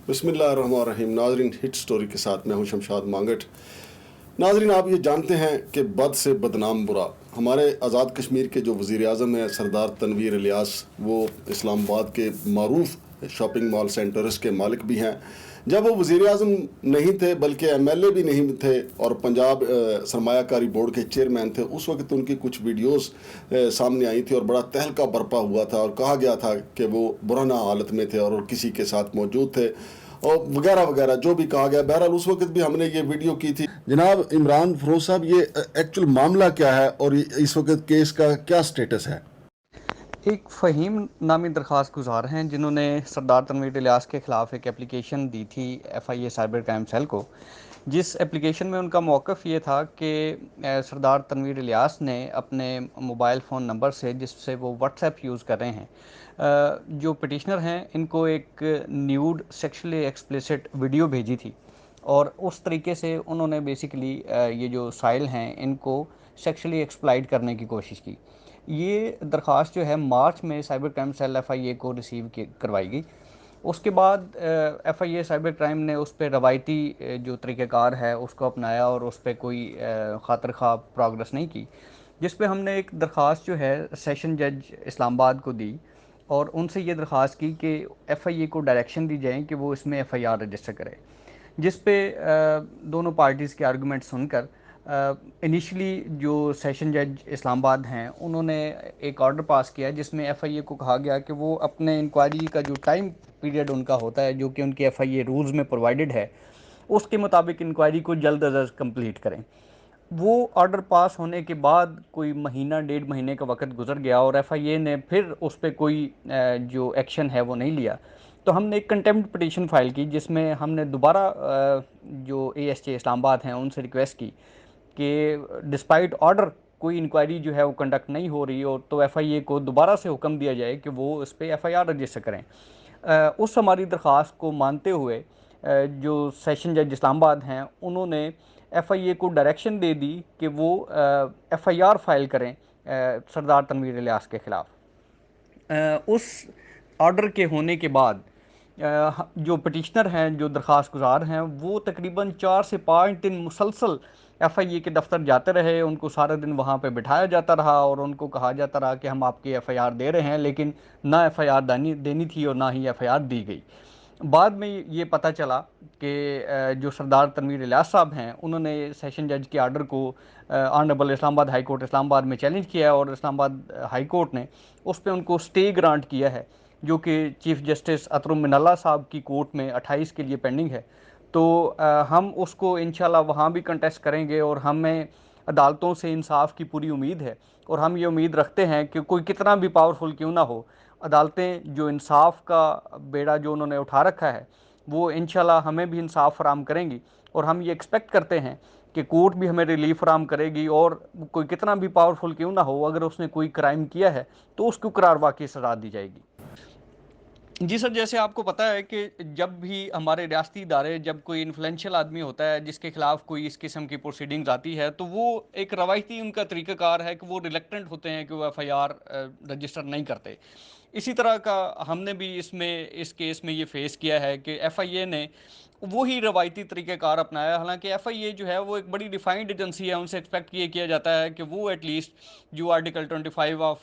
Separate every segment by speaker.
Speaker 1: بسم اللہ الرحمن الرحیم. ناظرین، ہٹ سٹوری کے ساتھ میں ہوں شمشاد مانگٹ. ناظرین، آپ یہ جانتے ہیں کہ بد سے بدنام برا. ہمارے آزاد کشمیر کے جو وزیر اعظم ہیں سردار تنویر الیاس، وہ اسلام آباد کے معروف شاپنگ مال سینٹرز کے مالک بھی ہیں. جب وہ وزیر اعظم نہیں تھے بلکہ ایم ایل اے بھی نہیں تھے اور پنجاب سرمایہ کاری بورڈ کے چیئرمین تھے، اس وقت ان کی کچھ ویڈیوز سامنے آئی تھی اور بڑا تہلکہ برپا ہوا تھا اور کہا گیا تھا کہ وہ برہنہ حالت میں تھے اور کسی کے ساتھ موجود تھے اور وغیرہ وغیرہ جو بھی کہا گیا. بہرحال اس وقت بھی ہم نے یہ ویڈیو کی تھی. جناب عمران فروز صاحب، یہ ایکچوئل معاملہ کیا ہے اور اس وقت کیس کا کیا سٹیٹس ہے؟
Speaker 2: ایک فہیم نامی درخواست گزار ہیں جنہوں نے سردار تنویر الیاس کے خلاف ایک اپلیکیشن دی تھی F I A cyber crime cell کو، جس اپلیکیشن میں ان کا موقف یہ تھا کہ سردار تنویر الیاس نے اپنے موبائل فون نمبر سے، جس سے وہ واٹس ایپ یوز کر رہے ہیں، جو پٹیشنر ہیں ان کو ایک نیوڈ سیکشلی ایکسپلیسٹ ویڈیو بھیجی تھی، اور اس طریقے سے انہوں نے بیسیکلی یہ جو سائل ہیں ان کو سیکشلی ایکسپلائٹ کرنے کی کوشش کی. یہ درخواست جو ہے مارچ میں سائبر کرائم سیل ایف آئی اے کو ریسیو کروائی گئی. اس کے بعد F I A cyber crime نے اس پہ روایتی جو طریقہ کار ہے اس کو اپنایا اور اس پہ کوئی خاطر خواہ پروگرس نہیں کی، جس پہ ہم نے ایک درخواست جو ہے سیشن جج اسلام آباد کو دی اور ان سے یہ درخواست کی کہ ایف آئی اے کو ڈائریکشن دی جائیں کہ وہ اس میں ایف آئی آر رجسٹر کرے، جس پہ دونوں پارٹیز کے آرگومنٹ سن کر انیشلی جو سیشن جج اسلام آباد ہیں انہوں نے ایک آرڈر پاس کیا جس میں ایف آئی اے کو کہا گیا کہ وہ اپنے انکوائری کا جو ٹائم پیریڈ ان کا ہوتا ہے، جو کہ ان کے ایف آئی اے رولز میں پرووائڈڈ ہے، اس کے مطابق انکوائری کو جلد از جلد کمپلیٹ کریں. وہ آرڈر پاس ہونے کے بعد کوئی مہینہ ڈیڑھ مہینے کا وقت گزر گیا اور ایف آئی اے نے پھر اس پہ کوئی جو ایکشن ہے وہ نہیں لیا. تو ہم نے ایک کنٹیمپٹ پٹیشن فائل کی جس میں ہم نے دوبارہ جو اے ایس جے اسلام آباد ہیں ان سے ریکویسٹ کی کہ ڈسپائٹ آرڈر کوئی انکوائری جو ہے وہ کنڈکٹ نہیں ہو رہی، اور تو ایف آئی اے کو دوبارہ سے حکم دیا جائے کہ وہ اس پہ ایف آئی آر رجسٹر کریں. اس ہماری درخواست کو مانتے ہوئے جو سیشن جج اسلام آباد ہیں انہوں نے ایف آئی اے کو ڈائریکشن دے دی کہ وہ ایف آئی آر فائل کریں سردار تنویر الیاس کے خلاف. اس آرڈر کے ہونے کے بعد جو پٹیشنر ہیں، جو درخواست گزار ہیں، وہ تقریباً 4 سے 5 دن مسلسل ایف آئی اے کے دفتر جاتے رہے. ان کو سارا دن وہاں پہ بٹھایا جاتا رہا اور ان کو کہا جاتا رہا کہ ہم آپ کی ایف آئی آر دے رہے ہیں، لیکن نہ ایف آئی آر دینی تھی اور نہ ہی ایف آئی آر دی گئی. بعد میں یہ پتہ چلا کہ جو سردار تنویر الیاس صاحب ہیں انہوں نے سیشن جج کے آرڈر کو آنریبل اسلام آباد ہائی کورٹ اسلام آباد میں چیلنج کیا ہے اور اسلام آباد ہائی کورٹ نے اس پہ ان کو سٹے گرانٹ کیا ہے، جو کہ چیف جسٹس اطہر من اللہ صاحب کی کورٹ میں 28 کے لیے پینڈنگ ہے. تو ہم اس کو انشاءاللہ وہاں بھی کنٹیسٹ کریں گے اور ہمیں عدالتوں سے انصاف کی پوری امید ہے، اور ہم یہ امید رکھتے ہیں کہ کوئی کتنا بھی پاورفل کیوں نہ ہو، عدالتیں جو انصاف کا بیڑا جو انہوں نے اٹھا رکھا ہے وہ انشاءاللہ ہمیں بھی انصاف فراہم کریں گی. اور ہم یہ ایکسپیکٹ کرتے ہیں کہ کورٹ بھی ہمیں ریلیف فراہم کرے گی، اور کوئی کتنا بھی پاورفل کیوں نہ ہو اگر اس نے کوئی کرائم کیا ہے تو اس کو قرار واقعی سزا دی جائے گی. جی سر، جیسے آپ کو پتہ ہے کہ جب بھی ہمارے ریاستی ادارے، جب کوئی انفلوئنشل آدمی ہوتا ہے جس کے خلاف کوئی اس قسم کی پروسیڈنگز آتی ہے، تو وہ ایک روایتی ان کا طریقہ کار ہے کہ وہ ریلیکٹنٹ ہوتے ہیں کہ وہ ایف آئی آر رجسٹر نہیں کرتے. اسی طرح کا ہم نے بھی اس کیس میں یہ فیس کیا ہے کہ ایف آئی اے نے وہی روایتی طریقہ کار اپنایا. حالانکہ ایف آئی اے جو ہے وہ ایک بڑی ڈیفائنڈ ایجنسی ہے، ان سے ایکسپیکٹ یہ کیا جاتا ہے کہ وہ ایٹ لیسٹ جو article 25 of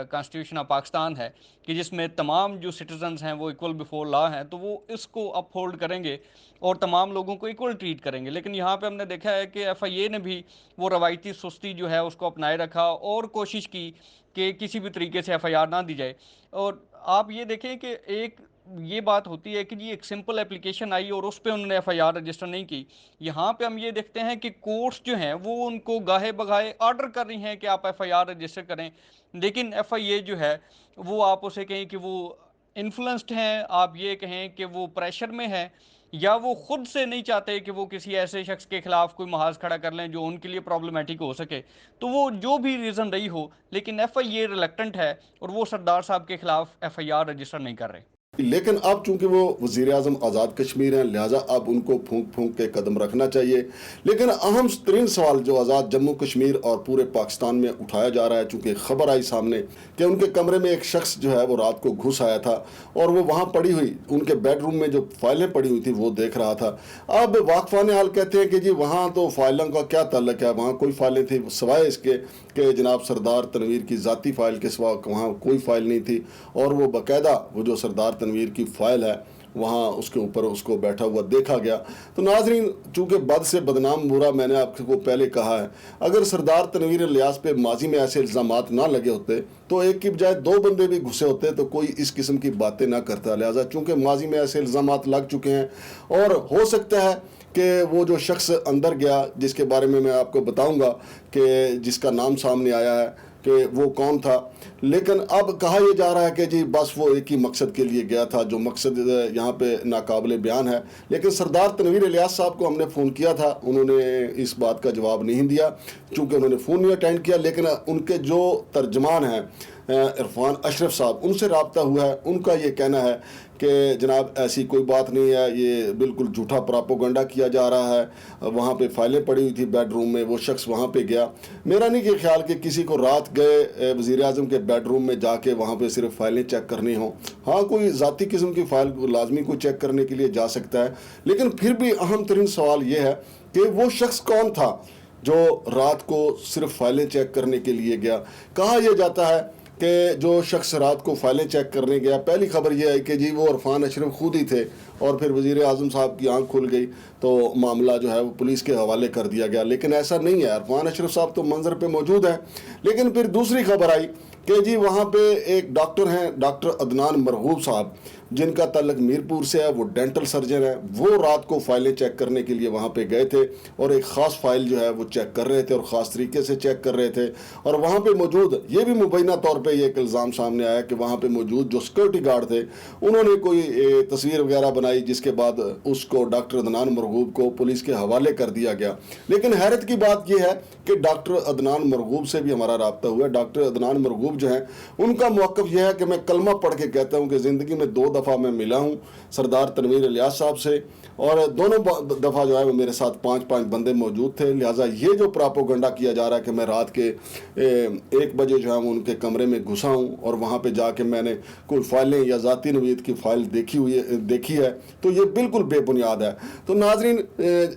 Speaker 2: constitution of Pakistan ہے کہ جس میں تمام جو سٹیزنز ہیں وہ ایکول بیفور لا ہیں، تو وہ اس کو اپ ہولڈ کریں گے اور تمام لوگوں کو ایکول ٹریٹ کریں گے. لیکن یہاں پہ ہم نے دیکھا ہے کہ ایف آئی اے نے بھی وہ روایتی سستی جو ہے اس کو اپنائے رکھا اور کوشش کی کہ کسی بھی طریقے سے ایف آئی آر نہ دی جائے. اور آپ یہ دیکھیں کہ ایک یہ بات ہوتی ہے کہ جی ایک سمپل اپلیکیشن آئی اور اس پہ انہوں نے ایف آئی آر رجسٹر نہیں کی. یہاں پہ ہم یہ دیکھتے ہیں کہ کورٹس جو ہیں وہ ان کو گاہے بگاہے آرڈر کر رہی ہیں کہ آپ ایف آئی آر رجسٹر کریں، لیکن ایف آئی اے جو ہے وہ آپ اسے کہیں کہ وہ انفلوئنسڈ ہیں، آپ یہ کہیں کہ وہ پریشر میں ہے، یا وہ خود سے نہیں چاہتے کہ وہ کسی ایسے شخص کے خلاف کوئی محاذ کھڑا کر لیں جو ان کے لیے پرابلمٹک ہو سکے. تو وہ جو بھی ریزن رہی ہو، لیکن ایف آئی اے ریلیکٹنٹ ہے اور وہ سردار صاحب کے خلاف ایف آئی آر رجسٹر نہیں کر رہے.
Speaker 1: لیکن اب چونکہ وہ وزیر اعظم آزاد کشمیر ہیں، لہٰذا اب ان کو پھونک پھونک کے قدم رکھنا چاہیے. لیکن اہم ترین سوال جو آزاد جموں کشمیر اور پورے پاکستان میں اٹھایا جا رہا ہے، چونکہ خبر آئی سامنے کہ ان کے کمرے میں ایک شخص جو ہے وہ رات کو گھس آیا تھا اور وہ وہاں پڑی ہوئی ان کے بیڈ روم میں جو فائلیں پڑی ہوئی تھیں وہ دیکھ رہا تھا. اب واقفان حال کہتے ہیں کہ جی وہاں تو فائلوں کا کیا تعلق ہے، وہاں کوئی فائلیں تھیں سوائے اس کے کہ جناب سردار تنویر کی ذاتی فائل کے سوا وہاں کوئی فائل نہیں تھی، اور وہ باقاعدہ وہ جو سردار تنویر کی فائل ہے وہاں اس کے اوپر اس کو بیٹھا ہوا دیکھا گیا. تو ناظرین، چونکہ بد سے بدنام برا میں نے آپ کو پہلے کہا ہے، اگر سردار تنویر الیاس پہ ماضی میں ایسے الزامات نہ لگے ہوتے تو ایک کی بجائے دو بندے بھی گھسے ہوتے تو کوئی اس قسم کی باتیں نہ کرتا. لہٰذا چونکہ ماضی میں ایسے الزامات لگ چکے ہیں اور ہو سکتا ہے کہ وہ جو شخص اندر گیا جس کے بارے میں آپ کو بتاؤں گا کہ جس کا نام سامنے آیا ہے کہ وہ کون تھا، لیکن اب کہا یہ جا رہا ہے کہ جی بس وہ ایک ہی مقصد کے لیے گیا تھا جو مقصد یہاں پہ ناقابل بیان ہے. لیکن سردار تنویر الیاس صاحب کو ہم نے فون کیا تھا، انہوں نے اس بات کا جواب نہیں دیا چونکہ انہوں نے فون نہیں اٹینڈ کیا. لیکن ان کے جو ترجمان ہیں عرفان اشرف صاحب، ان سے رابطہ ہوا ہے، ان کا یہ کہنا ہے کہ جناب ایسی کوئی بات نہیں ہے، یہ بالکل جھوٹا پراپوگنڈا کیا جا رہا ہے. وہاں پہ فائلیں پڑی ہوئی تھی بیڈ روم میں، وہ شخص وہاں پہ گیا. میرا نہیں کہ خیال کہ کسی کو رات گئے وزیر اعظم کے بیڈ روم میں جا کے وہاں پہ صرف فائلیں چیک کرنی ہوں. ہاں کوئی ذاتی قسم کی فائل لازمی کو چیک کرنے کے لیے جا سکتا ہے، لیکن پھر بھی اہم ترین سوال یہ ہے کہ وہ شخص کون تھا جو رات کو صرف فائلیں چیک کرنے کے لیے گیا. کہا یہ جاتا ہے کہ جو شخص رات کو فائلیں چیک کرنے گیا، پہلی خبر یہ ہے کہ جی وہ عرفان اشرف خود ہی تھے، اور پھر وزیر اعظم صاحب کی آنکھ کھل گئی تو معاملہ جو ہے وہ پولیس کے حوالے کر دیا گیا. لیکن ایسا نہیں ہے، عرفان اشرف صاحب تو منظر پہ موجود ہیں. لیکن پھر دوسری خبر آئی کہ جی وہاں پہ ایک ڈاکٹر ہیں، ڈاکٹر عدنان مرغوب صاحب، جن کا تعلق میرپور سے ہے، وہ ڈینٹل سرجن ہے. وہ رات کو فائلیں چیک کرنے کے لیے وہاں پہ گئے تھے اور ایک خاص فائل جو ہے وہ چیک کر رہے تھے اور خاص طریقے سے چیک کر رہے تھے. اور وہاں پہ موجود یہ بھی مبینہ طور پہ یہ ایک الزام سامنے آیا کہ وہاں پہ موجود جو سیکورٹی گارڈ تھے انہوں نے کوئی تصویر وغیرہ بنائی جس کے بعد اس کو ڈاکٹر عدنان مرغوب کو پولیس کے حوالے کر دیا گیا. لیکن حیرت کی بات یہ ہے کہ ڈاکٹر عدنان مرغوب سے بھی ہمارا رابطہ ہوا ہے. ڈاکٹر عدنان مرغوب جو ہیں ان کا موقف یہ ہے کہ میں کلمہ پڑھ کے کہتا ہوں کہ زندگی میں 2 دفعہ میں ملا ہوں سردار تنویر الیاس صاحب سے، اور دونوں دفعہ جو ہے وہ میرے ساتھ 5 بندے موجود تھے. لہٰذا یہ جو پراپوگنڈا کیا جا رہا ہے کہ میں رات کے 1 بجے جو ہے ان کے کمرے میں گھسا ہوں اور وہاں پہ جا کے میں نے کوئی فائلیں یا ذاتی نوید کی فائل دیکھی ہے، تو یہ بالکل بے بنیاد ہے. تو ناظرین،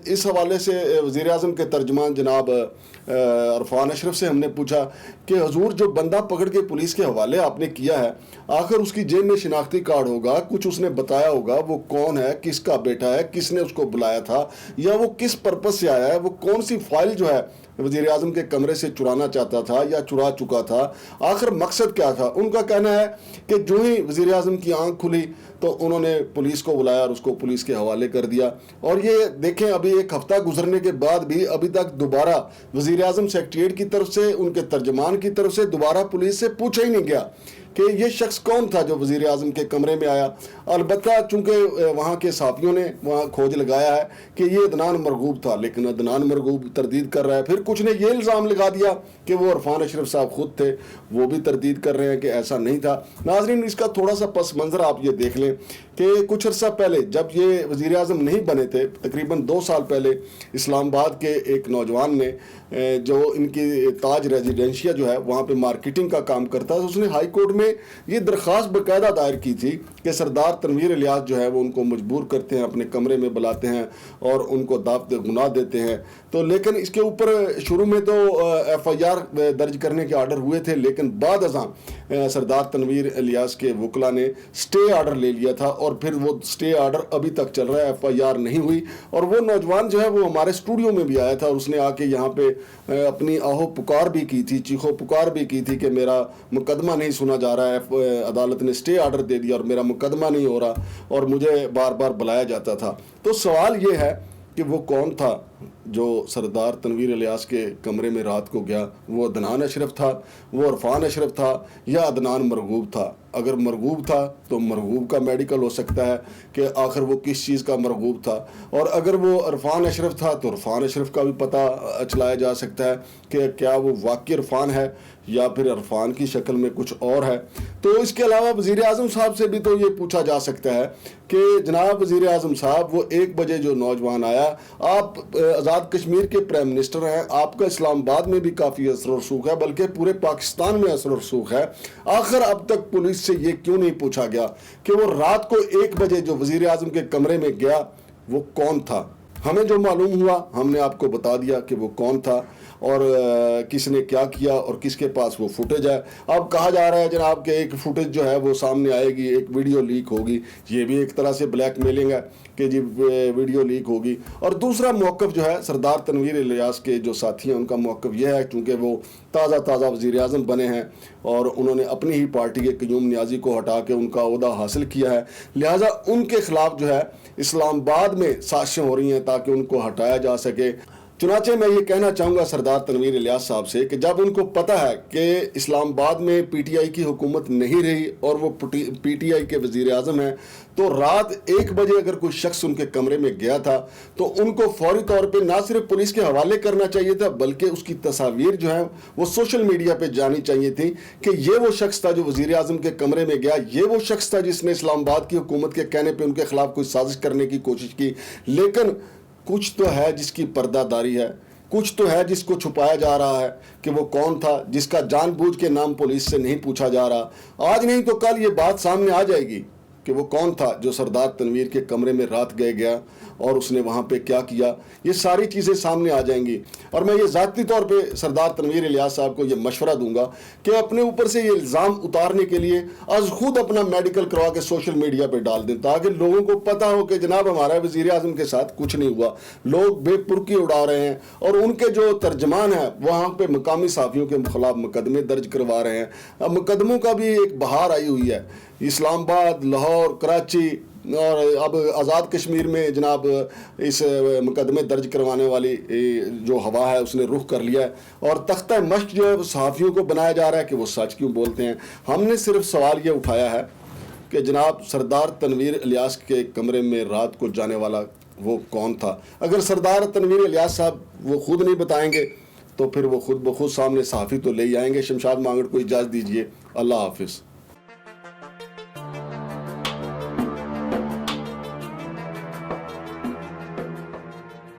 Speaker 1: اس حوالے سے وزیر اعظم کے ترجمان جناب عرفان اشرف سے ہم نے پوچھا کہ حضور جو بندہ پکڑ کے پولیس کے حوالے آپ نے کیا ہے، آخر اس کی جیب میں شناختی کارڈ ہوگا، کچھ اس نے بتایا ہوگا، وہ کون ہے، کس کا بیٹا ہے، کس نے اس کو بلایا تھا، یا وہ کس پرپس سے آیا ہے، وہ کون سی فائل جو ہے وزیر اعظم کے کمرے سے چرانا چاہتا تھا یا چرا چکا تھا، آخر مقصد کیا تھا. ان کا کہنا ہے کہ جو ہی وزیر اعظم کی آنکھ کھلی تو انہوں نے پولیس کو بلایا اور اس کو پولیس کے حوالے کر دیا. اور یہ دیکھیں ابھی 1 ہفتہ گزرنے کے بعد بھی ابھی تک دوبارہ وزیر اعظم سیکریٹریٹ کی طرف سے، ان کے ترجمان کی طرف سے دوبارہ پولیس سے پوچھا ہی نہیں گیا کہ یہ شخص کون تھا جو وزیر اعظم کے کمرے میں آیا. البتہ چونکہ وہاں کے صحافیوں نے وہاں کھوج لگایا ہے کہ یہ عدنان مرغوب تھا، لیکن عدنان مرغوب تردید کر رہا ہے. پھر کچھ نے یہ الزام لگا دیا کہ وہ عرفان اشرف صاحب خود تھے، وہ بھی تردید کر رہے ہیں کہ ایسا نہیں تھا. ناظرین، اس کا تھوڑا سا پس منظر آپ یہ دیکھ لیں کہ کچھ عرصہ پہلے جب یہ وزیر اعظم نہیں بنے تھے، تقریباً 2 سال پہلے اسلام آباد کے ایک نوجوان نے جو ان کی تاج ریزیڈینشیا جو ہے وہاں پہ مارکیٹنگ کا کام کرتا ہے، اس نے ہائی کورٹ میں یہ درخواست باقاعدہ دائر کی تھی کہ سردار تنویر الیاس جو ہے وہ ان کو مجبور کرتے ہیں، اپنے کمرے میں بلاتے ہیں اور ان کو دعوت گناہ دیتے ہیں. تو لیکن اس کے اوپر شروع میں تو FIR درج کرنے کے آرڈر ہوئے تھے، لیکن بعد ازاں سردار تنویر الیاس کے وکلا نے سٹے آرڈر لے لیا تھا اور پھر وہ سٹے آرڈر ابھی تک چل رہا ہے، FIR نہیں ہوئی. اور وہ نوجوان جو ہے وہ ہمارے اسٹوڈیو میں بھی آیا تھا اور اس نے آ کے یہاں پہ اپنی آہو پکار بھی کی تھی، چیخو پکار بھی کی تھی کہ میرا مقدمہ نہیں سنا جا رہا ہے، عدالت نے سٹے آرڈر دے دیا اور میرا مقدمہ نہیں ہو رہا اور مجھے بار بار بلایا جاتا تھا. تو سوال یہ ہے کہ وہ کون تھا جو سردار تنویر الیاس کے کمرے میں رات کو گیا وہ عدنان اشرف تھا، وہ عرفان اشرف تھا، یا عدنان مرغوب تھا؟ اگر مرغوب تھا تو مرغوب کا میڈیکل ہو سکتا ہے کہ آخر وہ کس چیز کا مرغوب تھا، اور اگر وہ عرفان اشرف تھا تو عرفان اشرف کا بھی پتہ اچلایا جا سکتا ہے کہ کیا وہ واقعی عرفان ہے یا پھر عرفان کی شکل میں کچھ اور ہے۔ تو اس کے علاوہ وزیر اعظم صاحب سے بھی تو یہ پوچھا جا سکتا ہے کہ جناب وزیر اعظم صاحب، وہ 1 بجے جو نوجوان آیا، آپ آزاد کشمیر کے پرائم منسٹر ہیں، آپ کا اسلام آباد میں بھی کافی اثر و رسوخ ہے، بلکہ پورے پاکستان میں اثر و رسوخ ہے، آخر اب تک پولیس سے یہ کیوں نہیں پوچھا گیا کہ وہ رات کو 1 بجے جو وزیر اعظم کے کمرے میں گیا وہ کون تھا؟ ہمیں جو معلوم ہوا ہم نے آپ کو بتا دیا کہ وہ کون تھا اور کس نے کیا کیا اور کس کے پاس وہ فوٹیج ہے۔ اب کہا جا رہا ہے جناب کہ ایک فوٹیج جو ہے وہ سامنے آئے گی، ایک ویڈیو لیک ہوگی، یہ بھی ایک طرح سے بلیک میلنگ ہے کہ جی ویڈیو لیک ہوگی۔ اور دوسرا موقف جو ہے سردار تنویر الیاس کے جو ساتھی ہیں ان کا موقف یہ ہے، چونکہ وہ تازہ وزیر اعظم بنے ہیں اور انہوں نے اپنی ہی پارٹی کے قیوم نیازی کو ہٹا کے ان کا عہدہ حاصل کیا ہے، لہٰذا ان کے خلاف جو ہے اسلام آباد میں سازشیں ہو رہی ہیں تاکہ ان کو ہٹایا جا سکے۔ چنانچہ میں یہ کہنا چاہوں گا سردار تنویر الیاس صاحب سے کہ جب ان کو پتہ ہے کہ اسلام آباد میں پی ٹی آئی کی حکومت نہیں رہی اور وہ پی ٹی آئی کے وزیر اعظم ہیں، تو رات 1 بجے اگر کوئی شخص ان کے کمرے میں گیا تھا تو ان کو فوری طور پہ نہ صرف پولیس کے حوالے کرنا چاہیے تھا، بلکہ اس کی تصاویر جو ہیں وہ سوشل میڈیا پہ جانی چاہیے تھی کہ یہ وہ شخص تھا جو وزیر اعظم کے کمرے میں گیا، یہ وہ شخص تھا جس نے اسلام آباد کی حکومت کے کہنے پہ ان کے خلاف کوئی سازش کرنے کی کوشش کی۔ لیکن کچھ تو ہے جس کی پردہ داری ہے، کچھ تو ہے جس کو چھپایا جا رہا ہے کہ وہ کون تھا، جس کا جان بوجھ کے نام پولیس سے نہیں پوچھا جا رہا۔ آج نہیں تو کل یہ بات سامنے آ جائے گی کہ وہ کون تھا جو سردار تنویر کے کمرے میں رات گیا اور اس نے وہاں پہ کیا کیا، یہ ساری چیزیں سامنے آ جائیں گی۔ اور میں یہ ذاتی طور پہ سردار تنویر الیاس صاحب کو یہ مشورہ دوں گا کہ اپنے اوپر سے یہ الزام اتارنے کے لیے از خود اپنا میڈیکل کروا کے سوشل میڈیا پہ ڈال دیں تاکہ لوگوں کو پتہ ہو کہ جناب ہمارا وزیر اعظم کے ساتھ کچھ نہیں ہوا۔ لوگ بے پرکی اڑا رہے ہیں اور ان کے جو ترجمان ہیں وہاں پہ مقامی صحافیوں کے خلاف مقدمے درج کروا رہے ہیں۔ اب مقدموں کا بھی ایک بہار آئی ہوئی ہے، اسلام آباد، لاہور، کراچی اور اب آزاد کشمیر میں جناب اس مقدمے درج کروانے والی جو ہوا ہے اس نے رخ کر لیا ہے، اور تختہ مشق جو ہے وہ صحافیوں کو بنایا جا رہا ہے کہ وہ سچ کیوں بولتے ہیں۔ ہم نے صرف سوال یہ اٹھایا ہے کہ جناب سردار تنویر الیاس کے کمرے میں رات کو جانے والا وہ کون تھا؟ اگر سردار تنویر الیاس صاحب وہ خود نہیں بتائیں گے تو پھر وہ خود بخود سامنے صحافی تو لے ہی آئیں گے۔ شمشاد مانگٹ کو اجازت دیجیے، اللہ حافظ۔